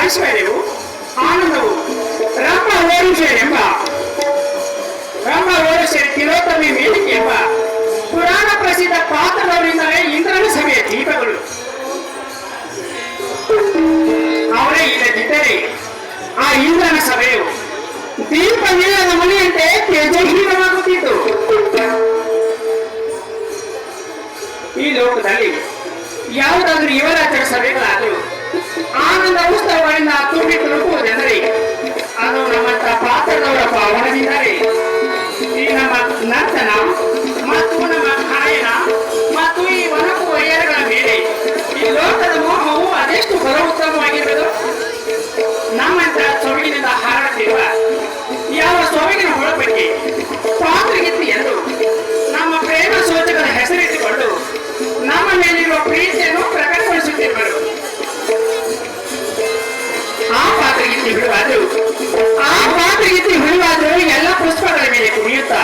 ಐಶ್ವರ್ಯವು ಆನಂದವು ರಾಮ ಓರುಷ ಎಂಬ ರಾಮ ಓರುಷ ತಿಲೋತ್ತಮಿ ವೇದಿಕೆ ಎಂಬ ಪುರಾಣ ಪ್ರಸಿದ್ಧ ಪಾತ್ರಗಳಿಂದಲೇ ಇಂದ್ರನ ಸಭೆಯ ದೀಪಗಳು. ಅವರೇ ಇಲ್ಲದಿದ್ದರೆ ಆ ಇಂದ್ರನ ಸಭೆಯು ದೀಪವಿಲ್ಲದ ಮನೆಯಂತೆ ತೇಜಹೀನವಾಗುತ್ತಿತ್ತು. ಈ ಲೋಕದಲ್ಲಿ ಯಾವುದಾದ್ರೂ ಯುವರಾಜರ ಸಭೆಗಳಾದರೂ ಆನಂದ ಉತ್ಸವಗಳಿಂದ ತುಂಬಿ ತುಳುಕುವುದೆಂದರೆ ಅದು ನಮ್ಮಂತ ಪಾತ್ರದವರ ಪಾವನದಿಂದಲೇ. ಈ ನಮ್ಮ ನರ್ತನ ಮತ್ತು ನಮ್ಮ ಗಾಯನ ಮತ್ತು ಈ ಒನಕು ವೈಯರಗಳ ಮೇಲೆ ಈ ಲೋಕದ ಮೋಹವು ಅದೆಷ್ಟು ಬರ ಉತ್ತಮವಾಗಿರುವುದು. ನಮ್ಮಂತ ಸೊಬಗಿನಿಂದ ಹಾರಾಡುತ್ತಿರುವ ಯಾವ ಸೊಬಗಿನ ಒಳಪೈಕಿ ಪಾತ್ರಗಿತ್ತಿ ಎಂದು ನಮ್ಮ ಪ್ರೇಮ ಸೋಚಕರ ಹೆಸರಿಟ್ಟುಕೊಂಡು ನಮ್ಮ ಮೇಲಿರುವ ಪ್ರೀತಿಯನ್ನು ಪ್ರಕಟಗೊಳಿಸುತ್ತಿರುವರು. ಆ ಪಾತ್ರಗಿತ್ತಿ ಬಿಡುವಾದರೂ ಎಲ್ಲ ಪುಷ್ಪಗಳ ಮೇಲೆ ಕುಣಿಯುತ್ತಾ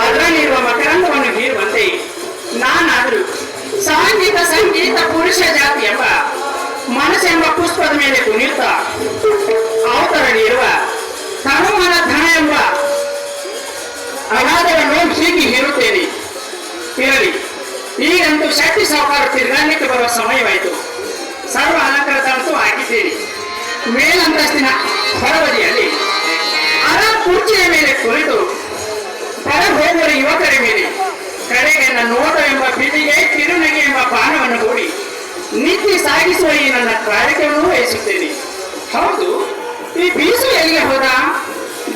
ಅದರಲ್ಲಿರುವ ಮಕರಂದವನ್ನು ಹೀರುವಂತೆ ನಾನಾದರೂ ಸಂಗೀತ ಪುರುಷ ಜಾತಿ ಎಂಬ ಮನಸ್ಸೆಂಬ ಪುಷ್ಪದ ಮೇಲೆ ಕುಣಿಯುತ್ತಾ ಅವತರಣಿರುವ ತನುಮನ ಧನ ಎಂಬ ಅಗಾಧವನ್ನು ಹೀಗೆ ಹೀರುತ್ತೇನೆ. ಇರಲಿ, ಈಗಂತೂ ಶಕ್ತಿ ಸಾಕಾರ ತಿರುಗಾಡಲಿಕ್ಕೆ ಬರುವ ಸಮಯವಾಯಿತು. ಸರ್ವ ಅಲಂಕೃತ ಅಂತೂ ಆಗಿದ್ದೇನೆ. ಮೇಲಂತಸ್ತಿನ ಹೊರಬದಿಯಲ್ಲಿ ಅರ ಕುರ್ಚಿಯ ಮೇಲೆ ಕುಳಿತು ಹೊರ ಹೋಗುವ ಯುವಕರ ಮೇಲೆ ಕಡೆಗೆ ನನ್ನ ನೋಟವೆಂಬ ಬಿದಿಗೆ ಕಿರುನಗೆ ಎಂಬ ಬಾಣವನ್ನು ಹೂಡಿ ನಿತ್ಯ ಸಾಗಿಸುವ ಈ ನನ್ನ ಕಾರ್ಯಕ್ರಮವೂ ವಹಿಸುತ್ತೇನೆ. ಹೌದು, ಈ ಬೀಸು ಎಲ್ಲಿಗೆ ಹೋದ?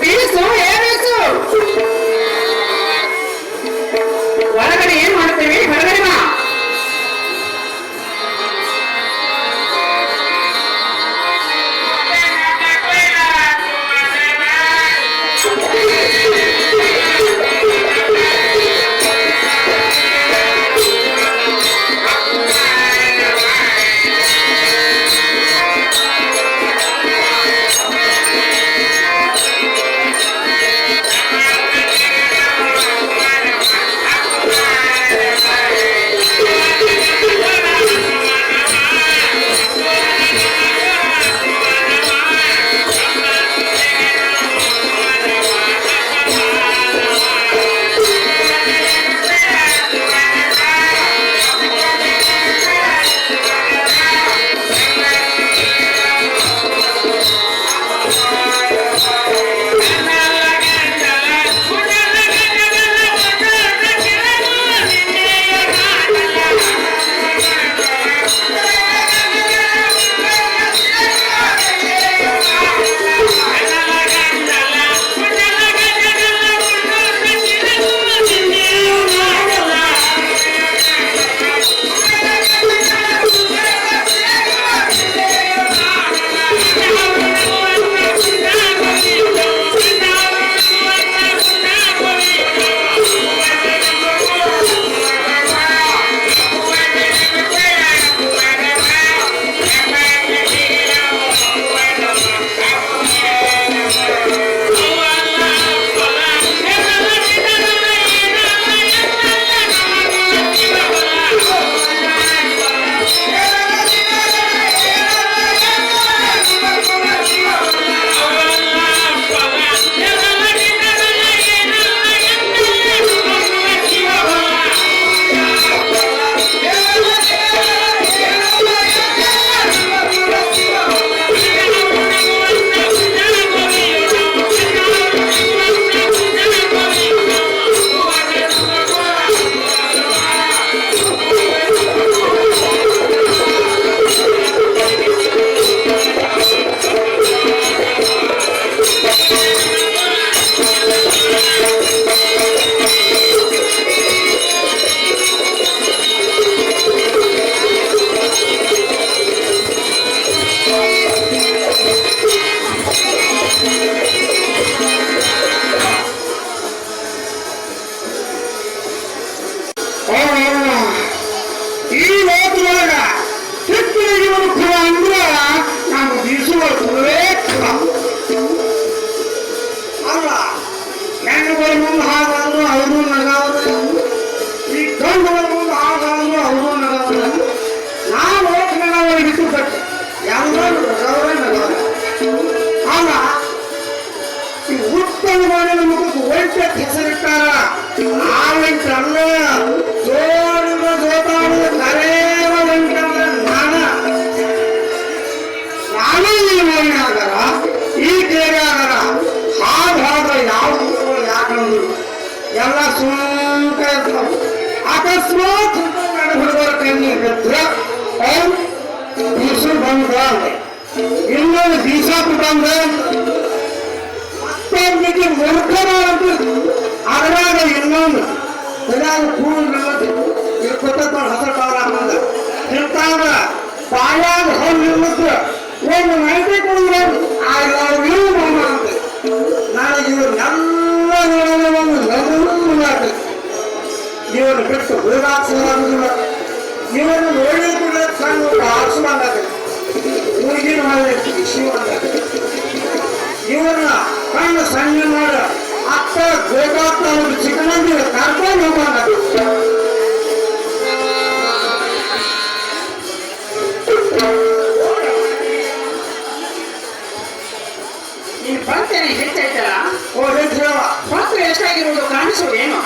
ಬೀಸು ಬೀಸು ಹೊರಗಡೆ ಏನ್ ಮಾಡುತ್ತೇವೆ? ಹೊರಗಡೆ ಬಾ. ಹೆಣ್ಣುಗಳ ಮುಂದೆ ಹಾಗಾದ್ರು ಅವರು ನಗವರು, ಈ ಗಂಡುಗಳ ಮುಂದೆ ಹಾಗಾದ್ರು ಅವರು ನಗವರು. ನಾವು ಹೋಗಿ ನಗವರು ಬಿಟ್ಟು ಬಿಟ್ಟು ಎಲ್ಲರೂ ನಗವರೇ ನಗವರ. ಆಗ ಈ ಉತ್ತಮ ಮಾಡಿದ ಮುಖಕ್ಕೆ ವೆಂಕಟ್ ಹೆಸರಿಟ್ಟಾರ. ಆ ವೆಂಕಟಲ್ಲ ಜೋಡಿದ ಜೋತಾಡಿದ ಕರೇವ ವೆಂಕಟ ನಾನೇ ಈ ಮನೆ ಆಗಾರ, ಈ ಕೇರಿ ಆಗಾರ, ಹಾಗ ಯಾವ ಯಾಕಂದ್ರು ಎಲ್ಲ ಸುಂಕ ಇರ್ತಾವ. ಅಕಸ್ಮಾತ್ ಹುಡುಗರ ಕಣ್ಣಿ ಬಿದ್ರೆ ಅವ್ರು ಬೀಸು ಬಂದ, ಇನ್ನೊಂದು ಬೀಸಾಕು ಬಂದ, ಮತ್ತೊಂದಿಗೆ ಮುರ್ಖನಾದಂತ ಅದ್ರಾಗ ಇನ್ನೊಂದು ಸರಿಯಾದ ಕೂಡಲು ಕೊತ್ತ ಹಸರು ಕಾಲ ಹಾಕಂದ ನಿಂತಾಗ ಬಾಯಾಗ ಹೊಂದು ನಿಲ್ಲಿದ್ರೆ ಒಂದು ನೈಟಿ ಕೊಡಿದ್ರೆ ಐ ಲವ್ ಯು ಮಾಮ ಅಂತ. ನಾಳೆ ಇವ್ರನ್ನೆಲ್ಲ ನೋಡೋದು ಒಂದು ನಗು. ಇವರು ಬಿಟ್ಟು ಹೋಗಾಕ್ಸೋದಿಲ್ಲ, ಇವರು ನೋಡಿ ಕೂಡ ಸಣ್ಣ ಆರಿಸುವಂಗಾಗ ಮುಗಿನ ಮಾಡಿ ಶಿವಂಗಾಗ ಇವರನ್ನ ಕಣ್ಣು ಸಣ್ಣ ಮಾಡ ಅಕ್ಕ ಗೋಕಾಕ್ತ ಒಂದು ಚಿಕ್ಕನಂದಿ ಕರ್ಕೊಂಡು ಹೋಗಂಗಾಗ. ನೀನು ಬರ್ತೇನೆ ಹೆಚ್ಚಾಯ್ತಲ್ಲ. ಓ ಹೇಳ್ತೀವ ಮಾತ್ರ ಎಷ್ಟಾಗಿರುವುದು ಕಾಣಿಸೋದು ಏನು?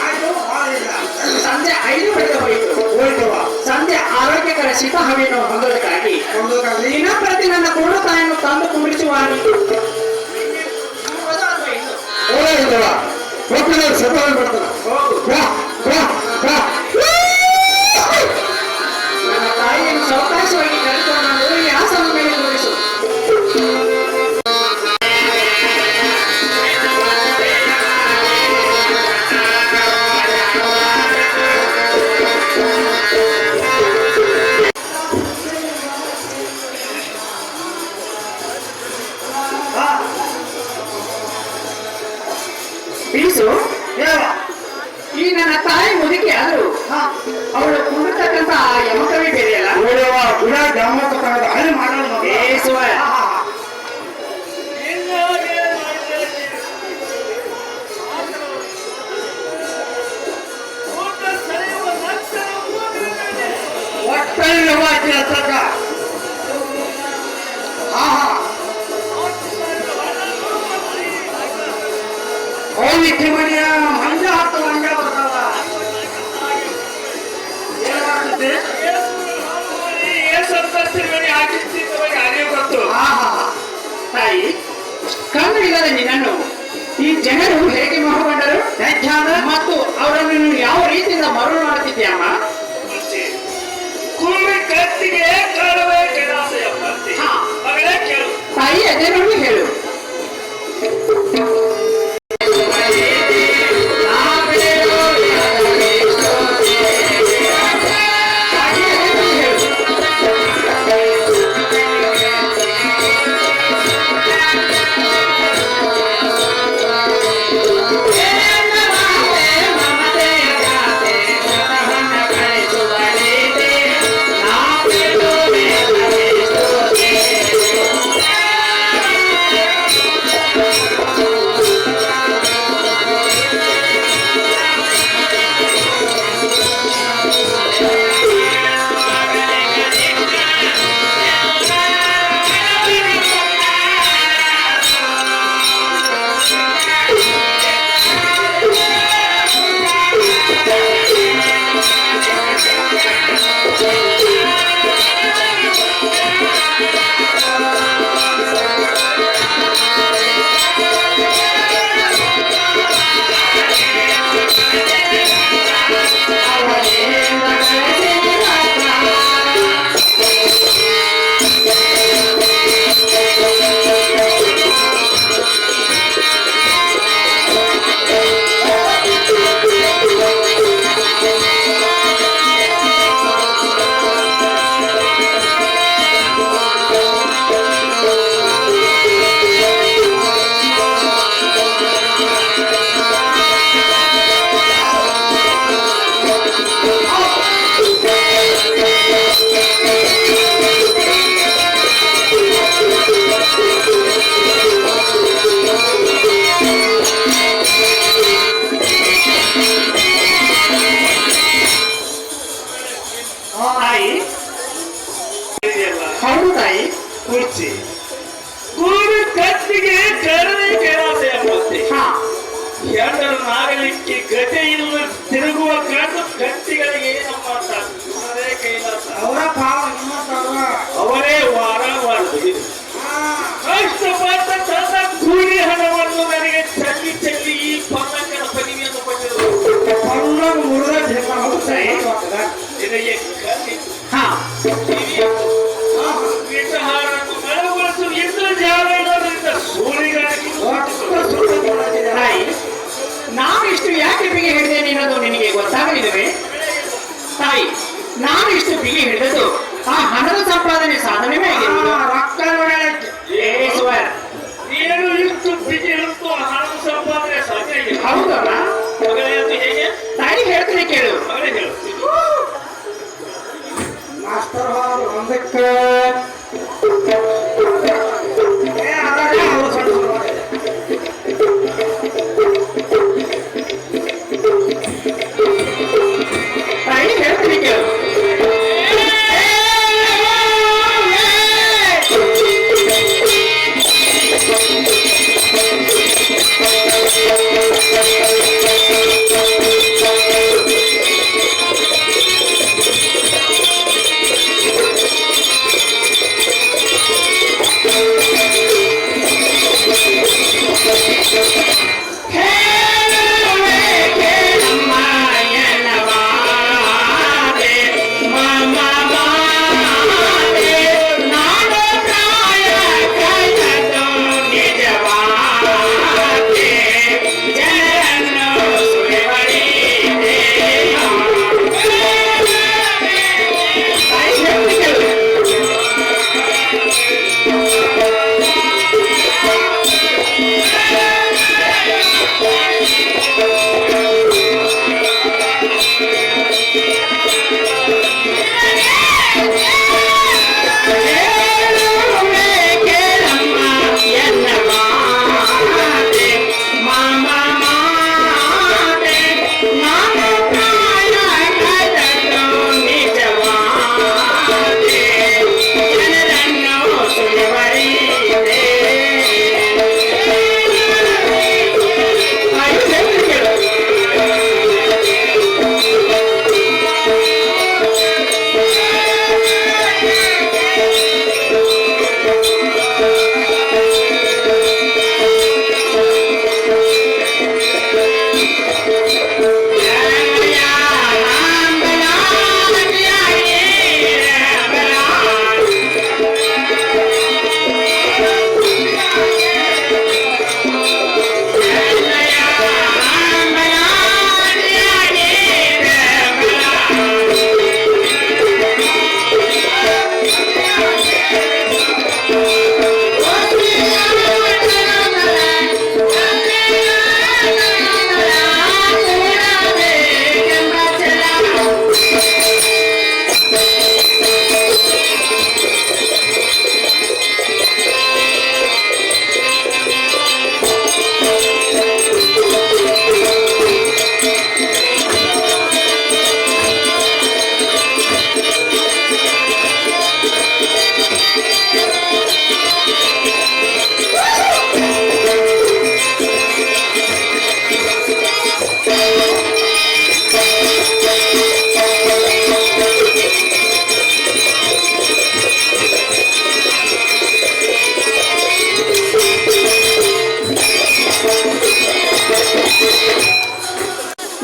ಸಂಜೆ 5 ಗಂಟೆ ಹೋಯ್ತವ. ಸಂಜೆ ಆರೋಗ್ಯಕರ ಶೀತ ಹವೆಯನ್ನು ಹೊಂದೋದಕ್ಕಾಗಿ ದಿನ ಪ್ರತಿ ನನ್ನ ಕೊಡು ತಾಯನ್ನು ತಂದು ಕುಂಡಿಸುವ ನನ್ನ ತಾಯಿಯನ್ನು ಸಾವಕಾಶವಾಗಿ ಕರೆದುಕೊಂಡು ಈ ಆಸನ ಮೇಲೆ ತೋರಿಸು. ಬೀಸು, ಈ ನನ್ನ ತಾಯಿ ಮುದುಕಿ ಆದ್ರು ಅವಳು ಕುಂಡಿರ್ತಕ್ಕಂಥ ಆ ಯಮಕವೇ ಬೇರೆಯಲ್ಲ. ಏಸುವ ಅವನಿಗೆ ಮನೆಯ ಮಂಜ ಹತ್ತು ಮಂಜ ಬರ್ತಾವ. ತಾಯಿ, ಕಣ್ಣು ಇಲ್ಲದ ನಿನ್ನನ್ನು ಈ ಜನರು ಹೇಗೆ ಮೋಹಗೊಂಡರು ಮತ್ತು ಅವರನ್ನು ಯಾವ ರೀತಿಯಿಂದ ಮರಳು ಮಾಡುತ್ತಿದ್ಯಾಮ್ಮ? ತಾಯಿ ಅದನ್ನು ಹೇಳು. ಗಂಡನಾಗಲಿಕ್ಕೆ ಗತೆ ಇಲ್ಲ ತಿರುಗುವ ಗಂಡು ಗಟ್ಟಿಗಳಿಗೆ ನಮ್ಮ ತಪ್ಪದೇ ಕೈಲಾಸ ಅವರ ಪಾವ ನಿಮ್ಮಂತವ್ರ. ಅವರೇ ವಾರ ಇದು ಕಷ್ಟಪಟ್ಟ ತನ್ನ ಕೂಲಿ ಹಣವನ್ನು ನನಗೆ ಚೆಲ್ಲಿ ಚೆಲ್ಲಿ ಈ ಪಲ್ಲಕ್ಕನ ಪದವಿಯನ್ನು ಕೊಟ್ಟಿರುವುದು ಪಲ್ಲಂಗ್ ಮುರಿದ ಜೀವ ಹೋಗ್ತಾರೆ. ನಿನಗೆ ಕಲಿ ಹಾ ವಿಷಹಾರನ್ನು ಮಳಗೊಳಿಸು ಎಂದು ಜಾಲ ಇರೋದ್ರಿಂದ ಸೂಳಿಗಾಗಿ ಒಟ್ಟು ಸುಳ್ಳು ಕೊಡೋದಿಲ್ಲ. ತಾಯಿ, ನಾನು ಇಷ್ಟು ಯಾಕೆ ಬಿಗಿ ಹಿಡಿದೇನೆ ಅನ್ನೋದು ನಿನಗೆ ಗೊತ್ತಾಗಲಿಲ್ಲವೇ? ತಾಯಿ, ನಾನು ಇಷ್ಟು ಬಿಗಿ ಹಿಡಿದದ್ದು ಆ ಹಣದ ಸಂಪಾದನೆ ಸಾಧನೆವೇ ಆಗಿರುವುದು. ರೊಕ್ಕ ನೋಡಲಿಕ್ಕೆ ಈಶ್ವರ್, ನೀನು ಇಷ್ಟು ಬಿಗಿ ಇರುತ್ತೋ ಹಣದ ಸಂಪಾದನೆ ಸಾಧ್ಯ ಇಲ್ಲ. ಹೌದಲ್ಲ? ಮಗಳೇ ಅದು ಹೇಗೆ ತಾಯಿ ಹೇಳ್ತೀನಿ ಕೇಳು. ಮಗಳೇ ಹೇಳು ಮಾಸ್ಟರ್ ಅವರು ಒಂದಕ್ಕೆ ಅದಕ್ಕೆ ಅವ್ರು ಸ್ವಲ್ಪ ನೋಡಿದೆ. ತಾಯಿ ಹೇಳ್ತೀನಿ ಕೇಳು.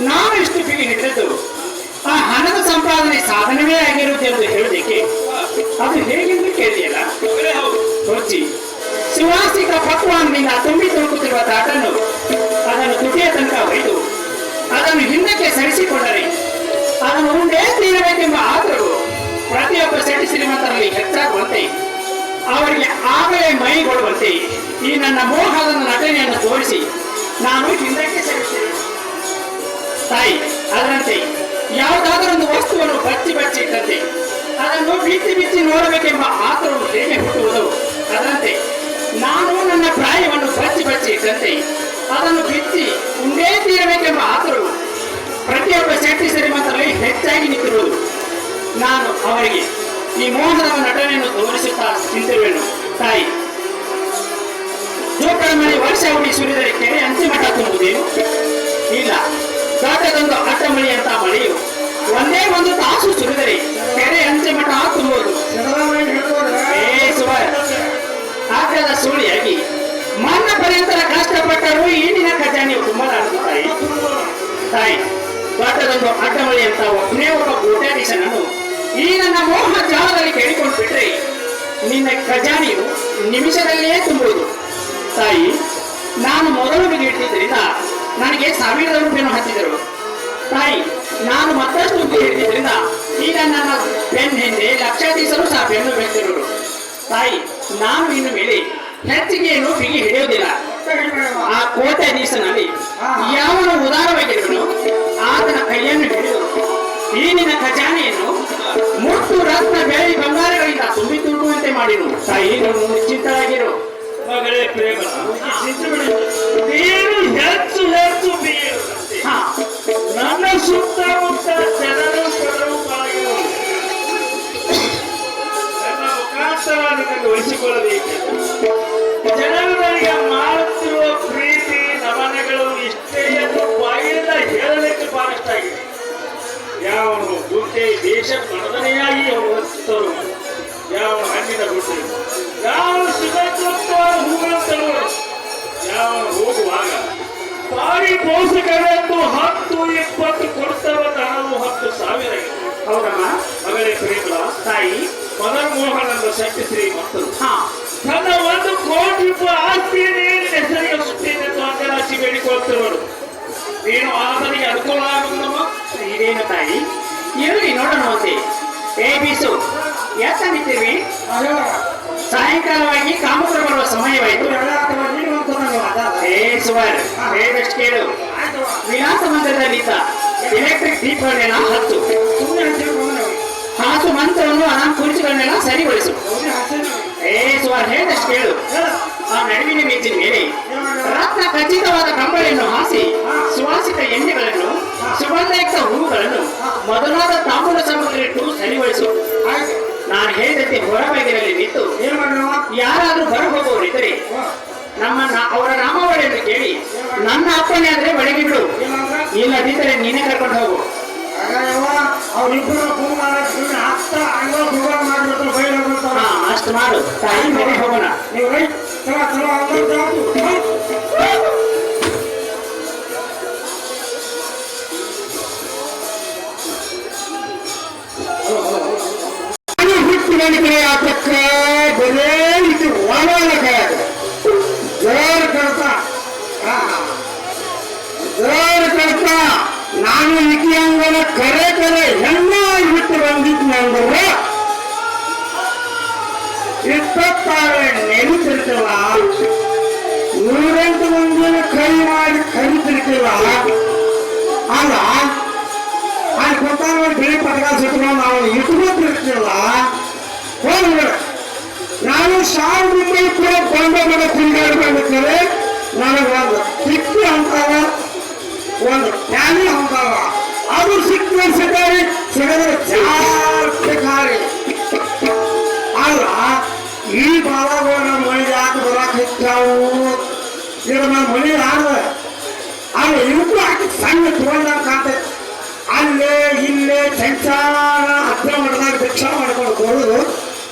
ನಾನು ಇಷ್ಟು ಬಿಗಿ ಹಿಡಿದದ್ದು ಆ ಹಣದ ಸಂಪಾದನೆ ಸಾಧನವೇ ಆಗಿರುವುದು ಎಂದು ಹೇಳಲಿಕ್ಕೆ ಅದು ಹೇಗೆಂದು ಕೇಳಿಯಲ್ಲ. ಮಗಳೇ ಹೌದು ರುಚಿ ಸುವಾಸಿಕ ಪಕ್ವಾನ್ನಿಂದ ತುಂಬಿ ತುಳುಕುತ್ತಿರುವ ತಾಟನ್ನು ಅದನ್ನು ತುಟಿಯ ತನಕ ಒಯ್ದು ಅದನ್ನು ಹಿಂದಕ್ಕೆ ಸರಿಸಿಕೊಂಡರೆ ಅದನ್ನು ಉಂಡೇ ತೀರಬೇಕೆಂಬ ಆತರವು ಪ್ರತಿಯೊಬ್ಬ ಸೆಟಿ ಶ್ರೀಮಂತರಲ್ಲಿ ಹೆಚ್ಚಾಗುವಂತೆ ಅವರಿಗೆ ಆಗಲೇ ಮೈಗೊಳ್ಳುವಂತೆ ಈ ನನ್ನ ಮೋಹದ ನಟನೆಯನ್ನು ತೋರಿಸಿ ನಾನು ಹಿಂದಕ್ಕೆ ಸರಿಸ್ತೇನೆ. ತಾಯಿ, ಅದರಂತೆ ಯಾವುದಾದರೊಂದು ವಸ್ತುವನ್ನು ಬಚ್ಚಿ ಬಚ್ಚಿ ಇಟ್ಟಂತೆ ಅದನ್ನು ಬಿಚ್ಚಿ ಬಿಚ್ಚಿ ನೋಡಬೇಕೆಂಬ ಆತರವು ಹೇಗೆ ಹುಟ್ಟುವುದು, ಅದರಂತೆ ನಾನು ನನ್ನ ಪ್ರಾಯವನ್ನು ಬಚ್ಚಿ ಬಚ್ಚಿ ಇಟ್ಟಂತೆ ಅದನ್ನು ಬಿಚ್ಚಿ ಉಂಡೇ ತೀರಬೇಕೆಂಬ ಆತರವು ಪ್ರತಿಯೊಬ್ಬ ಶೆಟ್ಟಿ ಶ್ರೀಮಂತರಲ್ಲಿ ಹೆಚ್ಚಾಗಿ ನಿಂತಿರುವುದು. ನಾನು ಅವರಿಗೆ ಈ ಮೋಹದ ನಟನೆಯನ್ನು ತೋರಿಸುತ್ತಾ ನಿಂತಿರುವೆನು. ತಾಯಿ, ಜೋಕಳ ಮಳೆ ವರ್ಷ ಹುಡಿ ಸುರಿದರೆ ಕೆರೆ ಅಂತಿಮಠ ತುಂಬುವುದೇನು? ಇಲ್ಲ, ದೊಡ್ಡದೊಂದು ಅಡ್ಡ ಮಳೆ ಅಂತ ಮಳೆಯು ಒಂದೇ ಒಂದು ತಾಸು ಸುರಿದರೆ ಕೆರೆ ಅಂತಿಮಠ ತುಂಬುವುದು. ಸಿದ್ದರಾಮಯ್ಯ ಹೇಳ್ತಾರೆ, ಏ ಸುವರ್, ಆಗ್ರದ ಸುಳಿಯಾಗಿ ಮನ್ನ ಪರ್ಯಂತರ ಕಷ್ಟಪಟ್ಟರೂ ಈಗಿನ ಖಜಾನೆಯು ತುಂಬಲಾರದು ತಾಯಿ. ತಾಯಿ, ದೊಡ್ಡದೊಂದು ಅಡ್ಡಮಳಿ ಅಂತ ಒಬ್ಬನೇ ಒಬ್ಬ ಕೋಟ್ಯಾಧೀಶನನ್ನು ಈ ನನ್ನ ಮೋಹ ಜಾಲದಲ್ಲಿ ಕೇಳಿಕೊಂಡು ಬಿಟ್ರೆ ನಿನ್ನ ಖಜಾನೆಯು ನಿಮಿಷದಲ್ಲೇ ತುಂಬುವುದು. ತಾಯಿ, ನಾನು ಮೊದಲು ಬಿಗಿಟ್ಟಿದ್ದರಿಂದ ನನಗೆ 1000 ರೂಪಾಯಿಯನ್ನು ಹಚ್ಚಿದರು. ತಾಯಿ, ನಾನು ಮತ್ತಷ್ಟು ಬಿಗಿಟ್ಟಿದ್ದರಿಂದ ಈಗ ನನ್ನ ಪೆನ್ ಹಿಂದೆ ಲಕ್ಷಾಧೀಶರು ಸಹ ಬೆನ್ನು ಬೆಳೆಸಿರುವರು. ತಾಯಿ, ನಾನು ಇನ್ನು ಮೇಲೆ ಹೆಚ್ಚಿಗೆಯನ್ನು ಬಿಗಿ ಹಿಡಿಯುವುದಿಲ್ಲ. ಆ ಕೋಟ್ಯಾಧೀಶನಲ್ಲಿ ಯಾವನು ಉದಾರವಾಗಿರುವನು ಆತನ ಕೈಯನ್ನು ಹಿಡಿದು ಈ ನಿನ್ನ ಖಜಾನೆಯನ್ನು ಮುಟ್ಟು ರತ್ನ ಬೆಳ್ಳಿ ಬಂಗಾರಗಳಿಂದ ತುಂಬಿ ತುಳುಕುವಂತೆ ಮಾಡಿರು. ತಾಯಿ, ನೀವು ನಿಶ್ಚಿಂತರಾಗಿರು. ಮಗಳೇ ಪ್ರೇಮ, ನೀನು ಹೆಚ್ಚು ಹೆಚ್ಚು ಬೀರು. ಹಾ, ನನ್ನ ಸುತ್ತಮುತ್ತ ಜನರು ಪರವಾಗಿರುವುದು ನನ್ನ ಮುಖಾಂತರ ನಿನ್ನನ್ನು ವಹಿಸಿಕೊಳ್ಳಬೇಕು. ಜನರು ನನಗೆ ಮಾಡುತ್ತಿರುವ ಪ್ರೀತಿ ನಮನಗಳು ಇಷ್ಟೇ ಎಂದು ಬಾಯಿಂದ ಹೇಳಲಿಕ್ಕೆ ಬಾರಷ್ಟಾಗಿದೆ. ಯಾವನು ಗುಡ್ಡೆ ದೇಶ ಮನದನೆಯಾಗಿ ಹೊರತರು, ಯಾವನು ಹಣ್ಣಿನ ಗುಡ್ಡೆ, ಯಾವನು ಸುಗಂಧವಾದ ಹೂಗಳನ್ನು ತರುವರು, ಯಾವನು ಹೋಗುವಾಗ ಬಾರಿ ಪೋಷಕರೆಂದು 10-20 ಕೊಡ್ತವ ಹಣವು 10,000. ಹೌದಮ್ಮ. ಮಗಳೇ ಪ್ರೇಮಲ, ತಾಯಿ, ಮದನ್ ಮೋಹನಂದ ಶಕ್ತಿ ಶ್ರೀಮಂತರು ಹಾ, ತನ್ನ 1 ಕೋಟಿ ರೂಪಾಯಿ ಆಸ್ತಿಯನ್ನೇ ಹೆಸರಿಗೆ ಸುತ್ತೇನೆಂದು ಅಂಗರಾಶಿ ಬೇಡಿಕೊಳ್ತಿರುವರು. ನೀನು ಆತನಿಗೆ ಅನುಕೂಲ ಆಗುವುದಮ್ಮ? ಇದೇನು ತಾಯಿ? ಇರಲಿ ನೋಡೋಣವಂತೆ. ಏ ಬೀಸು, ಎತ್ತ ನಿಂತಿರ್ವಿ? ಸಾಯಂಕಾಲವಾಗಿ ಕಾಮುಕರು ಬರುವ ಸಮಯವಾಯಿತು. ಏ ಸುವರ್, ಬೇಡಷ್ಟು ಕೇಳು. ವಿಲಾಸ ಮಂದಿರದಲ್ಲಿದ್ದ ಎಲೆಕ್ಟ್ರಿಕ್ ದೀಪಗಳನ್ನೆಲ್ಲ ಹತ್ತು, ಹಾಸು ಮಂತ್ರವನ್ನು ಅನಾಮ ಕುರ್ಚಿಗಳನ್ನೆಲ್ಲ ಸರಿಗೊಳಿಸು. ಏ ಸುವರ್, ಹೇಳಿದಷ್ಟು ಕೇಳು. ಆ ನಡುವಿನ ಮೇಜಿನ ಮೇಲೆ ರತ್ನ ಖಚಿತವಾದ ಕಂಬಳಿಯನ್ನು ಹಾಸಿ ಸುವಾಸಿತ ಎಣ್ಣೆಗಳನ್ನು, ಸುಗಂಧಯುಕ್ತ ಹೂವುಗಳನ್ನು, ಮೊದಲಾದ ತಾಂಬೂಲ ಸಾಮಗ್ರಿಟ್ಟು ಸರಿಗೊಳಿಸು. ನಾನು ಹೇಳಿದಂತೆ ಹೊರಬಾಗಿಲಲ್ಲಿ ನಿಂತು ಯಾರಾದ್ರೂ ಹೊರ ಹೋಗುವವರಿದ್ದರೆ ಅವರ ನಾಮಾವಳಿಯನ್ನು ಕೇಳಿ ನನ್ನ ಅಪ್ಪನೇ ಆದ್ರೆ ಒಳಗೆ ಬಿಡು, ಇಲ್ಲದಿದ್ದರೆ ನೀನೇ ಕರ್ಕೊಂಡು ಹೋಗು. ಅವ್ರಿಬ್ಬರು ಹಾ, ಅಷ್ಟು ಮಾಡು ತಾಯಿ, ಮನೆ ಹೋಗೋಣ. ನೀವು ಚಲೋ ಚಲೋ ಆತಕ್ಕ ಬರೇ ಇದು ವಾಡಾಲ ಜೋರ್ ಕಡ್ತಾ ನಾನು ಇತಿಹಾಂಗನ ಕರೆ ಹೆಣ್ಣ ಬಿಟ್ಟು ಬಂದಿದ್ನಂದ್ರೆ 26 ನೆನಪಿರ್ತಿಲ್ಲ, 108 ಮಂದಿನ ಕೈ ಮಾಡಿ ಕರಿತಿರ್ತಿಲ್ಲ. ಅಲ್ಲ ಅಲ್ಲಿ ಕೊಟ್ಟಾಗ ಬಿಳಿ ಪಟಕ ಸುತ್ತಕೊಂಡು ನಾವು ಇಟ್ಕೊತಿರ್ತಿಲ್ಲ. ಹೋಗ್ಬಿಡ, ನಾನು 1000 ರೂಪಾಯಿ ಕೂಡ ಬಂದ ಮಗ ತಿಂಗಾಡ್ಕೊಂಡಿರ್ತಾರೆ. ನನಗೊಂದು ತಿಪ್ಪಿ ಅಂತಾವ, ಒಂದು ಪ್ಯಾನಿ ಅಂತಾವ, ಅದು ಸಿಕ್ಕಿದ್ದಾರೆ ಸಿಗದ್ರೆ ಜಾಸ್ತಿ ಖಾರಿ ಅಲ್ಲ. ಈ ಬಾಳಗಳು ನಮ್ಮ ಮನೆ ಯಾಕೆ ಬರಾಕ್ ಹೆಚ್ಚಾವು? ಈಗ ನಮ್ಮ ಮನೆ ಆದ ಅದು ಇವತ್ತು ಹಾಕಿ ಸಣ್ಣ ತಗೊಂಡಾಗ ಕಾಣ್ತೈತೆ. ಅಲ್ಲೇ ಇಲ್ಲೇ ಸಂಚಾರ ಹತ್ತಿರ ಮಾಡಿದಾಗ ಭಿಕ್ಷಾ ಮಾಡ್ಕೊಂಡು ಬರುವುದು,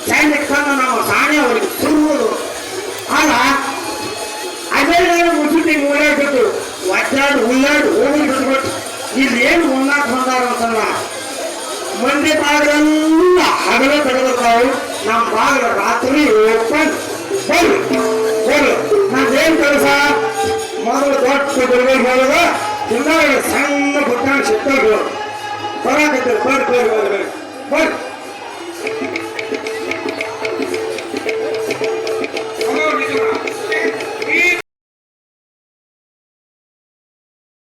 ಸೈನಿಕನ್ನ ನಾವು ಸಾಣೆ ಅವರಿಗೆ ಸುರುವುದು. ಅಲ್ಲ ಅದೇ ನಾನು ಮುಸುಟಿ ಮೂಡಾಡ್ಬಿಟ್ಟು ಒದ್ದಾಡಿ ಉಳ್ಳಾಡಿ ಹೋಗಿ ಬಿಟ್ಬಿಟ್ಟು ಇಲ್ಲಿ ಏನು ಉಣ್ಣಾಕ್ ಬಂದಾರ ಅಂತಲ್ಲ. ಮಂದಿ ಬಾಗಿಲೆಲ್ಲ ಹಗಲ ತೆಗೆದಿರ್ತಾವು, ನಮ್ಮ ಬಾಗಿಲ ರಾತ್ರಿ ಓಪನ್. ಬರ್ರಿ ನಾವೇನ್ ಕೆಲಸ ಮೊದಲು ದೊಡ್ಡ ಬಿಡುಗಡೆ ಹೋದಾಗ ಹಿಂದಾಗ ಸಣ್ಣ ಪುಟ್ಟ ಸಿಕ್ಕೋದು ಬರಾಕತ್ತೀರಿ. ಬರ್ರಿ